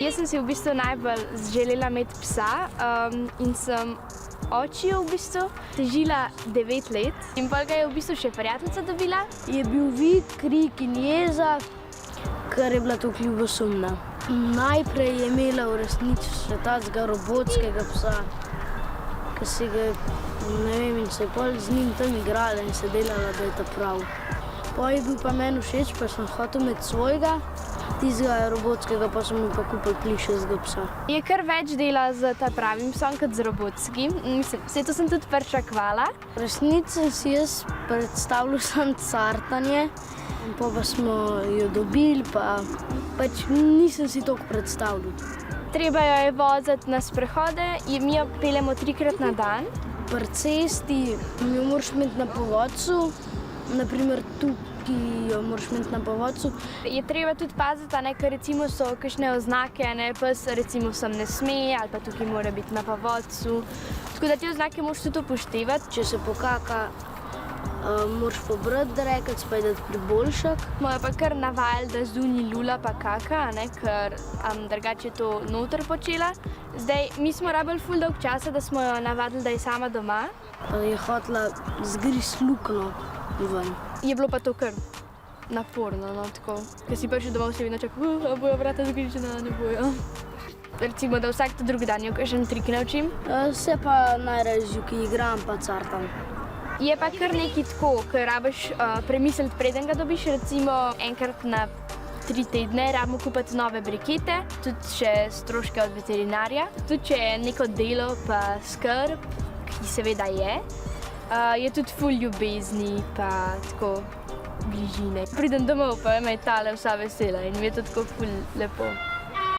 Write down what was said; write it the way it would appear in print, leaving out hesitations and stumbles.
Jaz sem si v bistvu najbolj želela imeti psa in sem očiju v bistvu težila 9 let in pa ga je v bistvu še prijateljica dobila. Je bil vid, krik in jeza, ker je bila tako ljubosumna. Najprej je imela v resnici še tacega robotskega psa, ki si ga, ne vem, in se je pol z njim tam igrala in se delala, da je ta prav. Pol je bil pa meni všeč, pa sem hotel imeti svojega, tistega robotskega pa sem mu pa kupil plišastega psa. Je kar več dela z ta pravim psom kot z robotskim. Mislim, vse to sem tudi pričakovala. V resnici sem si jaz predstavljal samo cartanje, pa smo jo dobili, pa pač nisem si toliko predstavljal. Treba jo je voziti na sprehode in mi jo peljemo 3-krat na dan. Pri cesti jo moraš imeti na povodcu, naprimer tukaj jo moraš imeti na povodcu. Je treba tudi paziti, ker recimo so kakšne oznake, pes recimo sem ne sme ali pa tukaj mora biti na povodcu. Tako da te oznake moraš tudi upoštevati. Če se pokaka, moraš pobrati drekec, pa je dati priboljšek. Smo jo pa kar navajali, da zunaj lula pa kaka, ker drugače je to noter počela. Zdaj, mi smo rabili ful dolg časa, da smo jo navadili, da je sama doma. Je hotela zgristi luknjo ven. Je bilo pa to kar naporno, tako. Ker si prišel domov, si vedno čakal, a bojo vrata zagrižena, ne bojo. Recimo, da vsak drugi dan jo kakšen trik naučim. Se pa najraje z juki igram pa cartam. Je pa kar nekaj tako, ker rabiš premisliti, preden ga dobiš, recimo enkrat na 3 tedne rabimo kupiti nove brikete, tudi še stroške od veterinarja. Tudi če je neko delo pa skrb, ki seveda je tudi ful ljubezni pa tako bližine. Pridem domov pa me je tale vsa vesela in mi je to tako ful lepo.